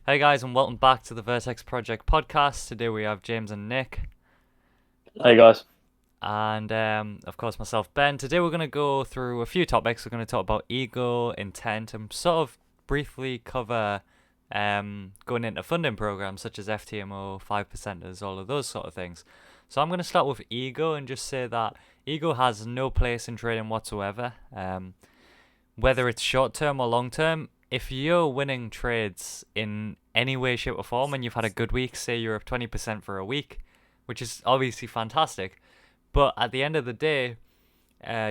Hey guys, and welcome back to the Vertex Project podcast. Today we have James and Nick, Hey guys. and of course myself, Ben. Today we're going to go through a few topics. We're going to talk about ego, intent, and sort of briefly cover going into funding programs such as FTMO, 5%ers, all of those sort of things. So I'm going to start with ego and just say that ego has no place in trading whatsoever. Whether it's short term or long term, if you're winning trades in any way, shape, or form, and you've had a good week, say you're up 20% for a week, which is obviously fantastic, but at the end of the day,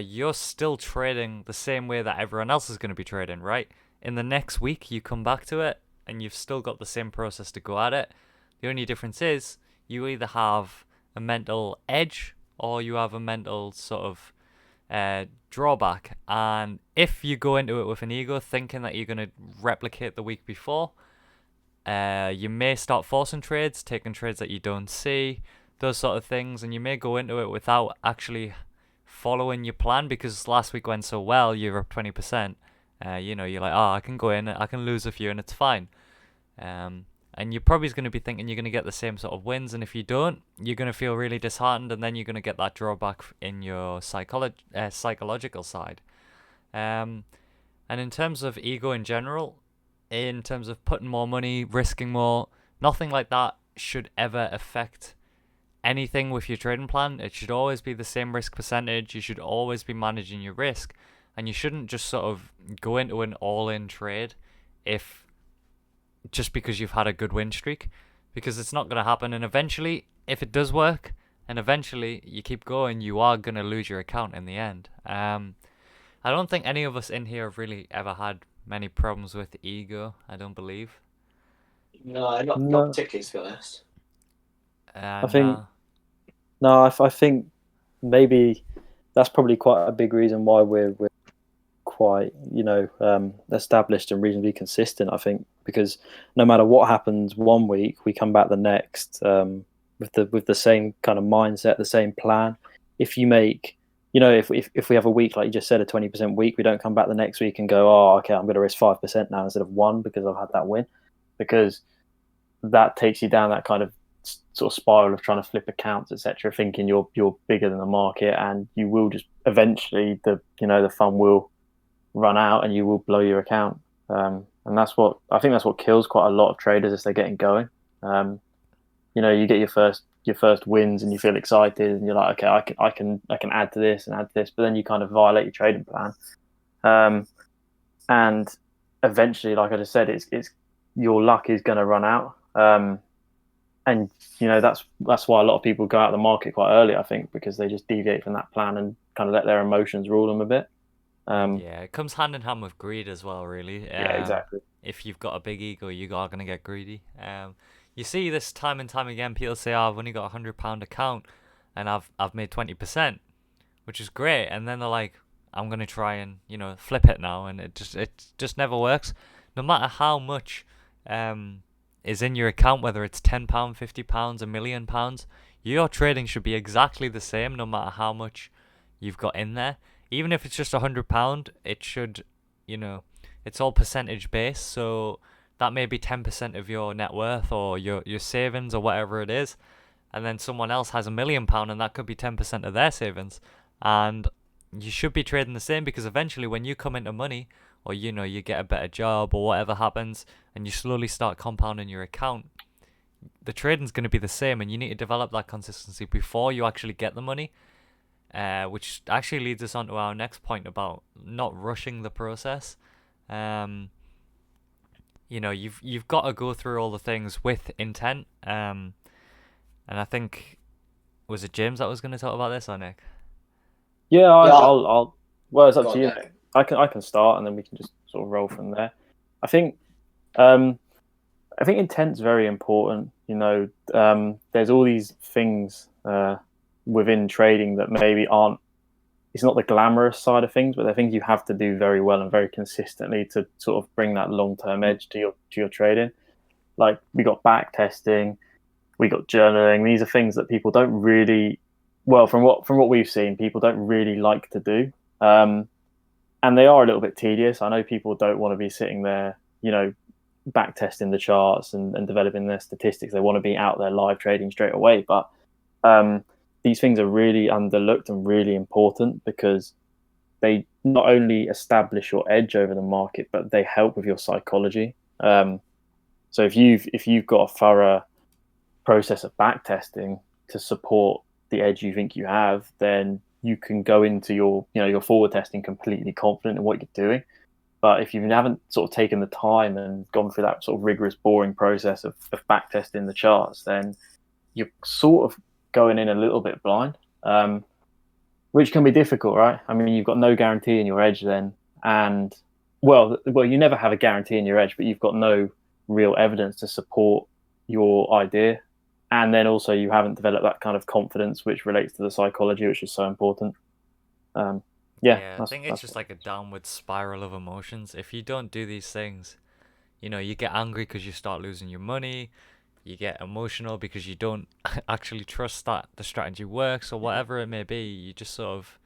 you're still trading the same way that everyone else is going to be trading, right? In the next week, you come back to it, and you've still got the same process to go at it. The only difference is you either have a mental edge or you have a mental sort of drawback. And if you go into it with an ego thinking that you're going to replicate the week before, you may start forcing trades, taking trades that you don't see, those sort of things, and you may go into it without actually following your plan because last week went so well, you're up 20%. You're like, oh, I can go in, I can lose a few, and it's fine. Um, and you're probably going to be thinking you're going to get the same sort of wins, and if you don't, you're going to feel really disheartened, and then you're going to get that drawback in your psychological side. Um, and in terms of ego in general, in terms of putting more money, risking more, nothing like that should ever affect anything with your trading plan. It should always be the same risk percentage. You should always be managing your risk, and you shouldn't just sort of go into an all-in trade if just because you've had a good win streak, because it's not going to happen. And eventually, if it does work, and eventually you keep going, you are going to lose your account in the end. I don't think any of us in here have really ever had many problems with ego. I don't believe. No, not No, particularly, to be honest. I think No. no, I think maybe that's probably quite a big reason why we're quite established and reasonably consistent. I think because no matter what happens one week, we come back the next with the same kind of mindset, the same plan. If you make if we have a week like you just said, a 20% week, we don't come back the next week and go, oh, okay, I'm going to risk 5% now instead of one because I've had that win, because that takes you down that kind of sort of spiral of trying to flip accounts, etc., thinking you're bigger than the market, and you will just eventually the fun will run out and you will blow your account. And that's what I think that's what kills quite a lot of traders as they're getting going. You get your first wins and you feel excited and you're like, okay, I can add to this and add to this, but then you kind of violate your trading plan. And eventually, like I just said, it's your luck is going to run out. And that's why a lot of people go out of the market quite early, I think, because they just deviate from that plan and kind of let their emotions rule them a bit. Yeah, it comes hand in hand with greed as well, really. Yeah, exactly. If you've got a big ego, you are gonna get greedy. You see this time and time again. People say, "Oh, I've only got £100 account, and I've made 20%, which is great." And then they're like, "I'm gonna try and flip it now," and it just never works. No matter how much is in your account, whether it's £10, £50, £1,000,000, your trading should be exactly the same, no matter how much you've got in there. Even if it's just £100, it should, it's all percentage based. So that may be 10% of your net worth or your savings or whatever it is. And then someone else has £1,000,000 and that could be 10% of their savings. And you should be trading the same, because eventually when you come into money, or you get a better job or whatever happens, and you slowly start compounding your account, the trading's going to be the same, and you need to develop that consistency before you actually get the money. Which actually leads us on to our next point about not rushing the process. Um, you've got to go through all the things with intent. And I think, was it James that was going to talk about this, or Nick? Yeah, Yeah, I'll. Well, it's up go to on, you, Nick. mate. I can start, and then we can just sort of roll from there. I think um, I think intent's very important. There's all these things within trading that maybe aren't. It's not the glamorous side of things, but they're things you have to do very well and very consistently to sort of bring that long-term edge to your trading. Like, we got back testing, we got journaling. These are things that people don't really, well, from what we've seen, people don't really like to do, um, and they are a little bit tedious. I know people don't want to be sitting there, back testing the charts and developing their statistics. They want to be out there live trading straight away. But these things are really underlooked and really important because they not only establish your edge over the market, but they help with your psychology. So if you've got a thorough process of back testing to support the edge you think you have, then you can go into your forward testing completely confident in what you're doing. But if you haven't sort of taken the time and gone through that sort of rigorous, boring process of back testing the charts, then you're sort of going in a little bit blind, which can be difficult, right? I mean, you've got no guarantee in your edge then, and well, you never have a guarantee in your edge, but you've got no real evidence to support your idea, and then also you haven't developed that kind of confidence, which relates to the psychology, which is so important. I think it's just like a downward spiral of emotions. If you don't do these things, you get angry because you start losing your money. You get emotional because you don't actually trust that the strategy works or whatever it may be. You just sort of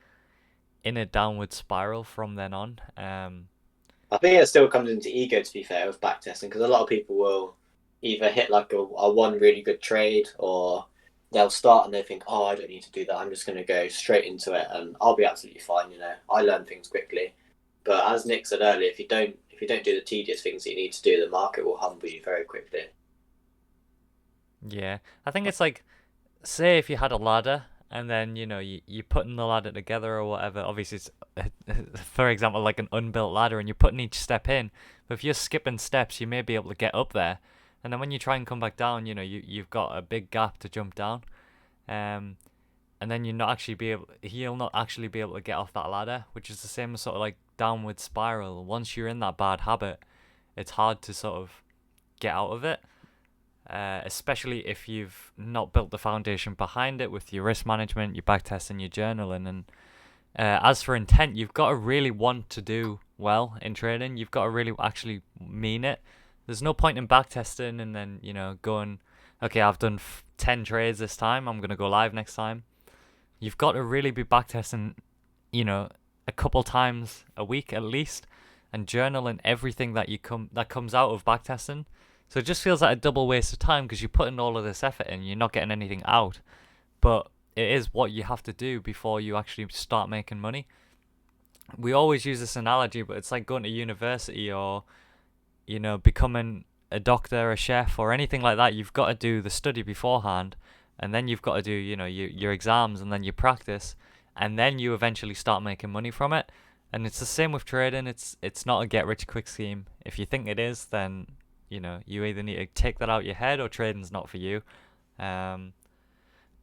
in a downward spiral from then on. I think it still comes into ego, to be fair, with backtesting, because a lot of people will either hit like a one really good trade, or they'll start and they think, oh, I don't need to do that. I'm just going to go straight into it and I'll be absolutely fine. I learn things quickly. But as Nick said earlier, if you don't do the tedious things that you need to do, the market will humble you very quickly. Yeah, I think it's like, say if you had a ladder and then you're putting the ladder together or whatever. Obviously, it's for example like an unbuilt ladder, and you're putting each step in. But if you're skipping steps, you may be able to get up there, and then when you try and come back down, you've got a big gap to jump down, and then you'll not actually be able to get off that ladder, which is the same sort of like downward spiral. Once you're in that bad habit, it's hard to sort of get out of it. Especially if you've not built the foundation behind it with your risk management, your backtesting, your journaling. And as for intent, you've got to really want to do well in trading. You've got to really actually mean it. There's no point in backtesting and then, going, okay, I've done 10 trades this time, I'm going to go live next time. You've got to really be backtesting, a couple times a week at least, and journaling everything that comes out of backtesting. So it just feels like a double waste of time because you're putting all of this effort in, you're not getting anything out. But it is what you have to do before you actually start making money. We always use this analogy, but it's like going to university or, becoming a doctor, a chef, or anything like that. You've got to do the study beforehand, and then you've got to do, your exams and then your practice, and then you eventually start making money from it. And it's the same with trading. It's not a get-rich-quick scheme. If you think it is, then you either need to take that out of your head or trading's not for you. And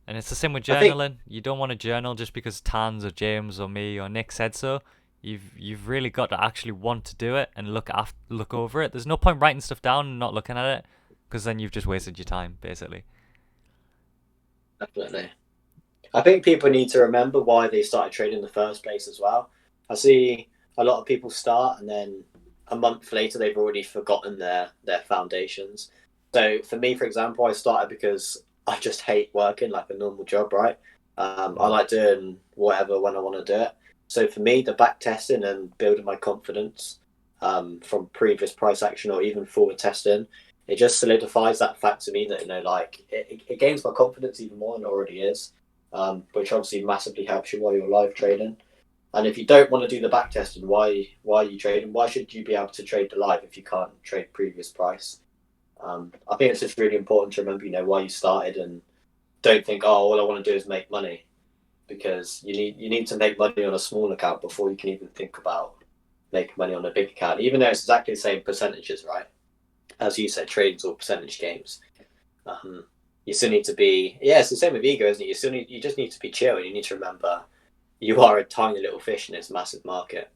it's the same with journaling. You don't want to journal just because Tans or James or me or Nick said so. You've really got to actually want to do it and look over it. There's no point writing stuff down and not looking at it, because then you've just wasted your time, basically. Definitely. I think people need to remember why they started trading in the first place as well. I see a lot of people start and then a month later they've already forgotten their foundations. So for me, for example, I started because I just hate working like a normal job, right? I like doing whatever when I want to do it. So for me, the back testing and building my confidence from previous price action or even forward testing, it just solidifies that fact to me that it gains my confidence even more than it already is, which obviously massively helps you while you're live trading. And if you don't want to do the back testing, why are you trading? Why should you be able to trade the live if you can't trade previous price? I think it's just really important to remember, why you started, and don't think, oh, all I want to do is make money, because you need to make money on a small account before you can even think about making money on a big account. Even though it's exactly the same percentages, right? As you said, trading's all percentage games. You still need to be, it's the same with ego, isn't it? You just need to be chill, and you need to remember you are a tiny little fish in this massive market.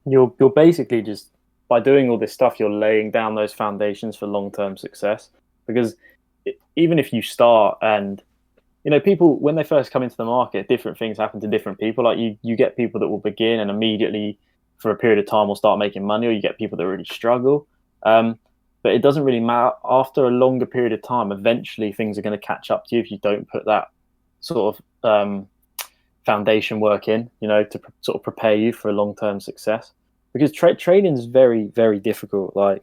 You're basically just, by doing all this stuff, you're laying down those foundations for long-term success. Because even if you start and, people, when they first come into the market, different things happen to different people. Like you get people that will begin and immediately for a period of time will start making money, or you get people that really struggle. But it doesn't really matter. After a longer period of time, eventually things are going to catch up to you if you don't put that sort of foundation work in, to sort of prepare you for a long-term success. Because trading is very, very difficult. Like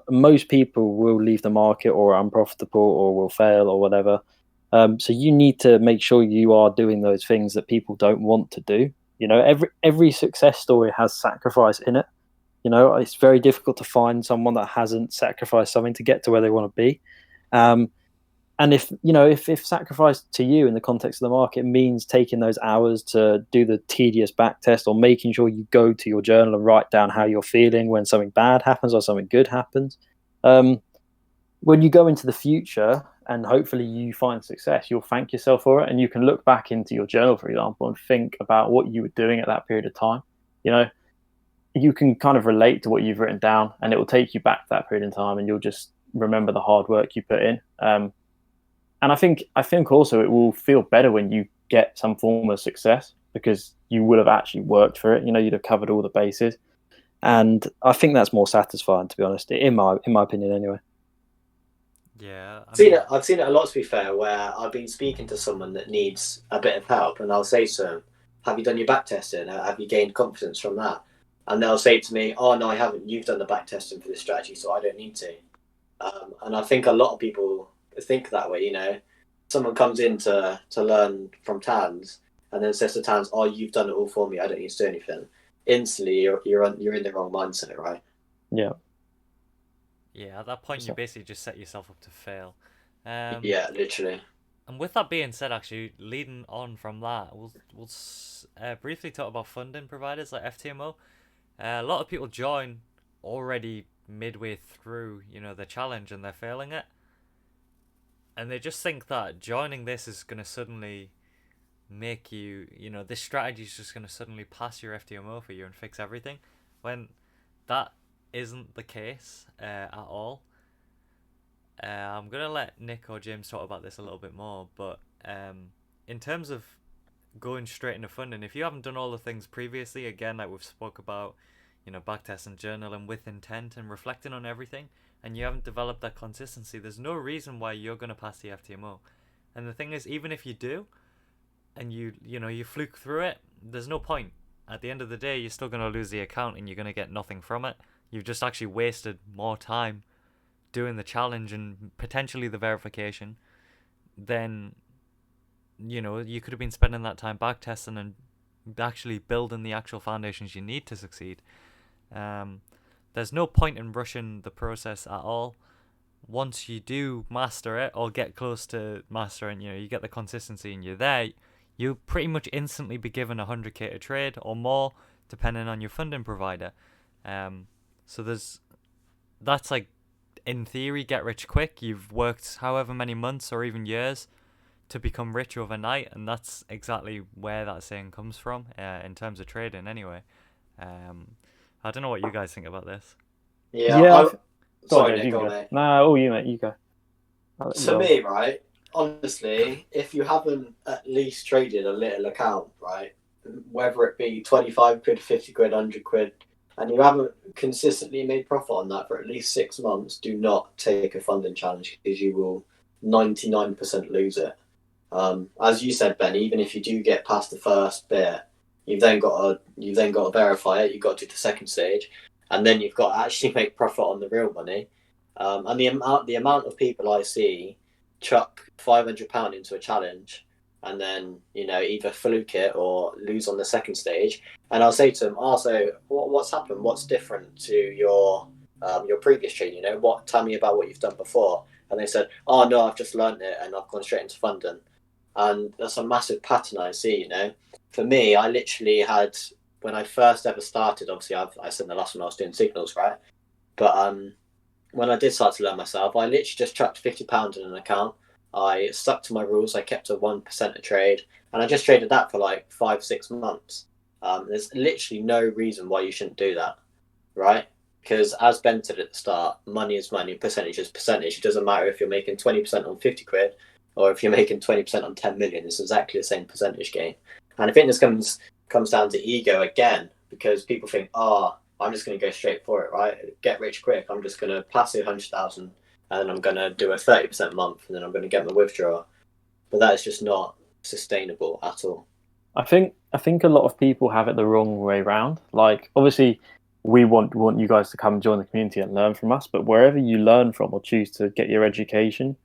most people will leave the market or are unprofitable or will fail or whatever. So you need to make sure you are doing those things that people don't want to do. You know, every success story has sacrifice in it. You know, it's very difficult to find someone that hasn't sacrificed something to get to where they want to be. And if sacrifice to you in the context of the market means taking those hours to do the tedious back test, or making sure you go to your journal and write down how you're feeling when something bad happens or something good happens, when you go into the future and hopefully you find success, you'll thank yourself for it, and you can look back into your journal, for example, and think about what you were doing at that period of time. You know, you can kind of relate to what you've written down, and it will take you back to that period in time, and you'll just remember the hard work you put in. And I think also it will feel better when you get some form of success, because you will have actually worked for it. You know, you'd have covered all the bases, and I think that's more satisfying, to be honest, in my opinion, anyway. Yeah, I've seen it a lot, to be fair, where I've been speaking to someone that needs a bit of help, and I'll say to them, "Have you done your back testing? Have you gained confidence from that?" And they'll say to me, "Oh no, I haven't. You've done the back testing for this strategy, so I don't need to." And I think a lot of people think that way. You know, someone comes in to learn from Tans, and then says to Tans, "Oh, you've done it all for me. I don't need to do anything." Instantly, you're in the wrong mindset, right? Yeah. Yeah, at that point, you basically just set yourself up to fail. Yeah, literally. And with that being said, actually, leading on from that, we'll briefly talk about funding providers like FTMO. A lot of people join already midway through, the challenge, and they're failing it. And they just think that joining this is going to suddenly make you, this strategy is just going to suddenly pass your FTMO for you and fix everything, when that isn't the case at all. I'm going to let Nick or James talk about this a little bit more, but in terms of going straight into funding, if you haven't done all the things previously, again, like we've spoke about, backtest and journaling with intent and reflecting on everything, and you haven't developed that consistency, there's no reason why you're going to pass the FTMO. And the thing is, even if you do, and you fluke through it, there's no point. At the end of the day, you're still going to lose the account and you're going to get nothing from it. You've just actually wasted more time doing the challenge and potentially the verification than, you could have been spending that time backtesting and actually building the actual foundations you need to succeed. There's no point in rushing the process at all. Once you do master it or get close to mastering, you get the consistency and you're there, you'll pretty much instantly be given 100k to trade or more, depending on your funding provider. So that's like, in theory, get rich quick. You've worked however many months or even years to become rich overnight, and that's exactly where that saying comes from, in terms of trading anyway. I don't know what you guys think about this. Yeah. Sorry, Nick, Nick, go, mate. No, you, mate, you go. To me, right, honestly, if you haven't at least traded a little account, right, whether it be 25 quid, 50 quid, 100 quid, and you haven't consistently made profit on that for at least 6 months, do not take a funding challenge, because you will 99% lose it. As you said, Ben, even if you do get past the first bit, you've then got to verify it. You've got to do the second stage, and then you've got to actually make profit on the real money. And the amount of people I see chuck £500 into a challenge and then either fluke it or lose on the second stage, and I'll say to them, so what's happened? What's different to your previous trade? Tell me about what you've done before. And they said, oh no, I've just learned it and I've gone straight into funding. And that's a massive pattern I see. For me, I literally had, when I first ever started, obviously I said in the last one I was doing signals, right? But when I did start to learn myself, I literally just chucked £50 in an account. I stuck to my rules. I kept a 1% a trade, and I just traded that for like 5-6 months. There's literally no reason why you shouldn't do that, right? Because as Ben said at the start, money is money, percentage is percentage. It doesn't matter if you're making 20% on 50 quid or if you're making 20% on 10 million. It's exactly the same percentage game. And I think this comes down to ego again, because people think, I'm just going to go straight for it, right? Get rich quick. I'm just going to pass 100,000 and then I'm going to do a 30% month and then I'm going to get my withdrawal. But that is just not sustainable at all. I think a lot of people have it the wrong way round. Like, obviously, we want you guys to come and join the community and learn from us. But wherever you learn from or choose to get your education,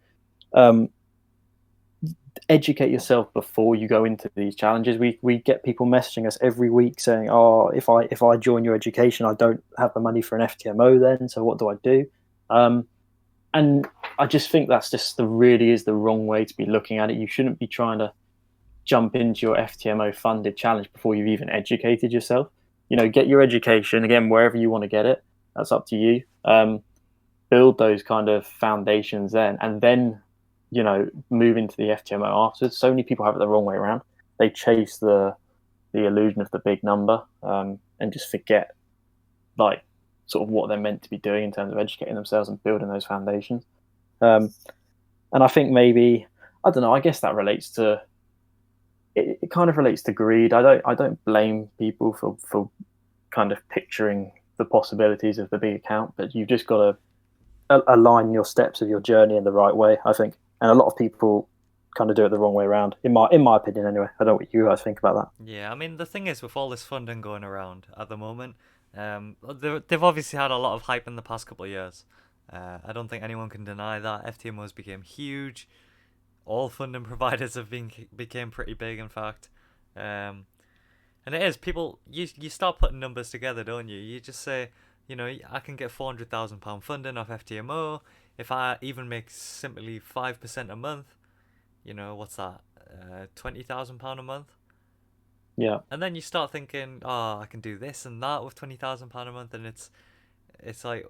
educate yourself before you go into these challenges. We get people messaging us every week saying, "Oh, if I join your education, I don't have the money for an FTMO. Then, so what do I do?" And I just think that's just really is the wrong way to be looking at it. You shouldn't be trying to jump into your FTMO funded challenge before you've even educated yourself. Get your education again wherever you want to get it. That's up to you. Build those kind of foundations then, and then move into the FTMO afterwards. So many people have it the wrong way around. They chase the illusion of the big number and just forget like sort of what they're meant to be doing in terms of educating themselves and building those foundations. And I think maybe, I don't know, I guess that relates to it kind of relates to greed. I don't blame people for kind of picturing the possibilities of the big account, but you've just got to align your steps of your journey in the right way, I think. And a lot of people kind of do it the wrong way around, in my opinion anyway. I don't know what you guys think about that. Yeah, I mean, the thing is, with all this funding going around at the moment, they've obviously had a lot of hype in the past couple of years. I don't think anyone can deny that. FTMOs became huge. All funding providers have became pretty big, in fact. And it is, people, you start putting numbers together, don't you? You just say, I can get £400,000 funding off FTMO. If I even make simply 5% a month, what's that? £20,000 a month? Yeah. And then you start thinking, I can do this and that with £20,000 a month, and it's like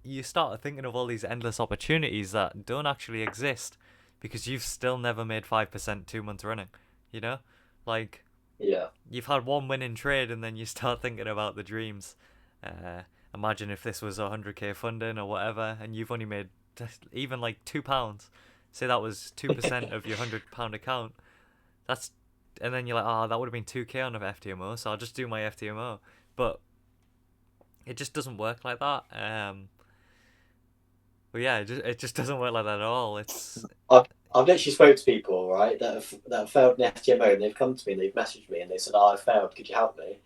you start thinking of all these endless opportunities that don't actually exist because you've still never made 5% 2 months running. Like, yeah, you've had one winning trade, and then you start thinking about the dreams. Imagine if this was 100k funding or whatever, and you've only made even like £2. Say that was 2% of your £100 account. And then you're like, that would have been 2k on an FTMO, so I'll just do my FTMO. But it just doesn't work like that. But yeah, it just doesn't work like that at all. I've literally spoke to people, right, that have failed in FTMO, and they've come to me and they've messaged me and they said, I failed, could you help me?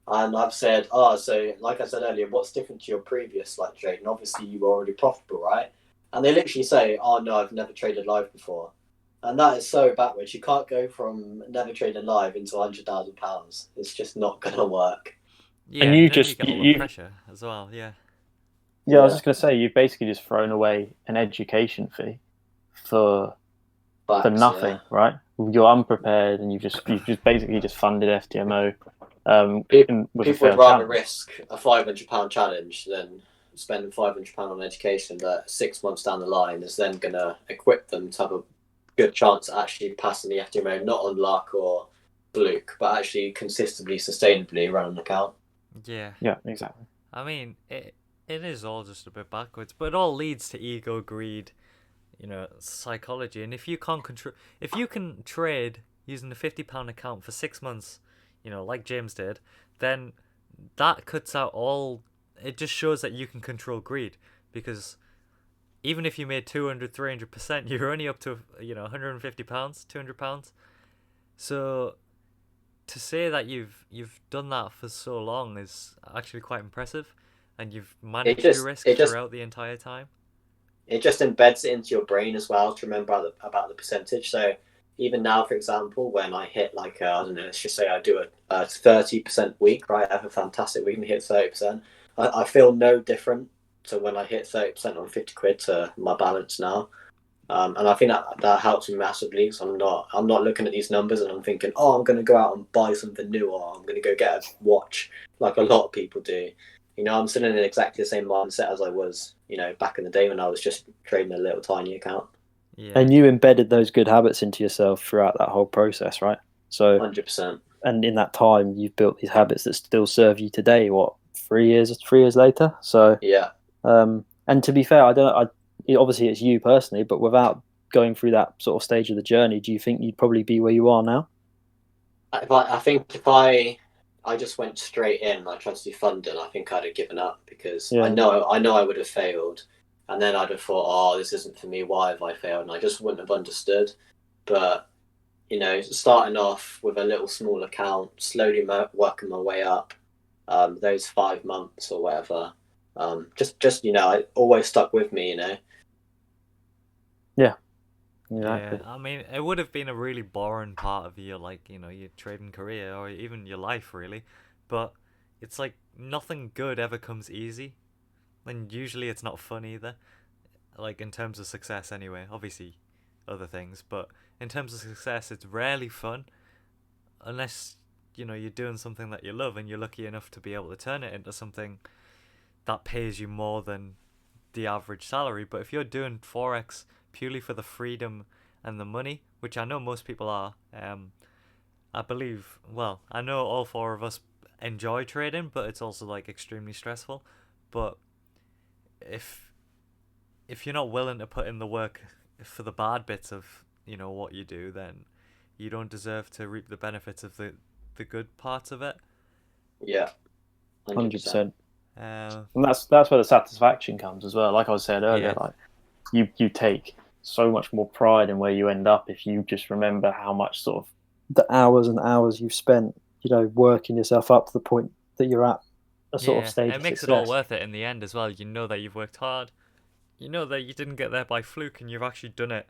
And I've said, so like I said earlier, what's different to your previous trade? And obviously you were already profitable, right? And they literally say, no, I've never traded live before. And that is so backwards. You can't go from never trading live into £100,000. It's just not going to work. Yeah, and you get all the pressure as well, yeah. Yeah, I was just going to say, you've basically just thrown away an education fee for nothing, right? You're unprepared, and you've just basically just funded FTMO. People would rather risk a £500 challenge than spending £500 on education that 6 months down the line is then going to equip them to have a good chance at actually passing the FTMO, not on luck or fluke, but actually consistently, sustainably run an account. Yeah, exactly. I mean, it is all just a bit backwards, but it all leads to ego, greed, psychology. And if you can trade using a £50 account for 6 months, like James did, then that cuts out all. It just shows that you can control greed, because even if you made 200-300%, you're only up to £150, £200. So to say that you've done that for so long is actually quite impressive, and you've managed your risk throughout the entire time. It just embeds it into your brain as well to remember about the percentage. So even now, for example, when I hit I don't know, let's just say I do a 30% week, right? I have a fantastic week and hit 30%. I feel no different to when I hit 30% on 50 quid to my balance now. And I think that helps me massively, because I'm not looking at these numbers and I'm thinking, I'm going to go out and buy something new, or I'm going to go get a watch like a lot of people do. I'm still in exactly the same mindset as I was, back in the day when I was just trading a little tiny account. Yeah. And you embedded those good habits into yourself throughout that whole process, right? So 100%. And in that time, you've built these habits that still serve you today. What, 3 years later? So yeah. And to be fair, obviously it's you personally, but without going through that sort of stage of the journey, do you think you'd probably be where you are now? I think if I just went straight in, I tried to do funding, I think I'd have given up, because I know I would have failed, and then I'd have thought, this isn't for me, why have I failed? And I just wouldn't have understood. But starting off with a little small account, slowly working my way up, those 5 months or whatever, just it always stuck with me. Yeah, exactly. Yeah, I mean, it would have been a really boring part of your your trading career or even your life really, but it's like nothing good ever comes easy, and usually it's not fun either. Like in terms of success anyway, obviously other things, but in terms of success it's rarely fun unless you're doing something that you love and you're lucky enough to be able to turn it into something that pays you more than the average salary. But if you're doing forex purely for the freedom and the money, which I know most people are, I believe, well, I know all four of us enjoy trading, but it's also like extremely stressful. But if you're not willing to put in the work for the bad bits of what you do, then you don't deserve to reap the benefits of the good parts of it. Yeah, 100%. Uh, And that's where the satisfaction comes as well. Like I was saying earlier, Yeah. like you take so much more pride in where you end up if you just remember how much sort of the hours and hours you've spent, working yourself up to the point that you're at a sort of stage it of makes it all success. worth it in the end as well. You know that you've worked hard. You know that you didn't get there by fluke, and you've actually done it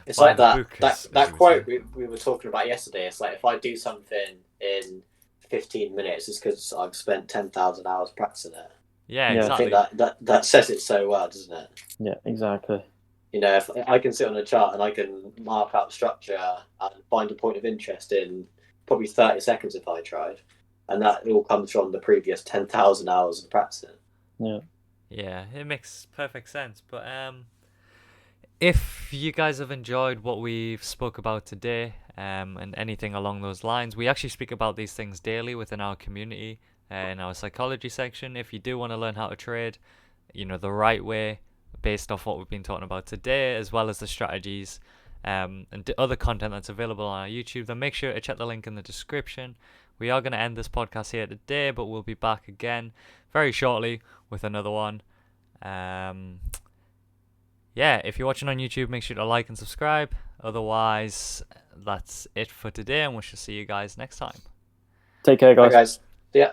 It's by like the that book, that as that you would quote say. we were talking about yesterday. It's like if I do something in 15 minutes, it's because I've spent 10,000 hours practicing it. Yeah, Yeah. I think exactly. that says it so well, doesn't it? Yeah, exactly. If I can sit on a chart and I can mark out structure and find a point of interest in probably 30 seconds if I tried, and that all comes from the previous 10,000 hours of practicing. Yeah. Yeah, it makes perfect sense. But if you guys have enjoyed what we've spoke about today, and anything along those lines, we actually speak about these things daily within our community, in our psychology section. If you do want to learn how to trade, the right way, based off what we've been talking about today, as well as the strategies, and other content that's available on our YouTube, then make sure to check the link in the description. We are going to end this podcast here today, but we'll be back again very shortly with another one. Yeah, if you're watching on YouTube, make sure to like and subscribe. Otherwise, that's it for today, and we shall see you guys next time. Take care, Bye, guys. guys. See ya.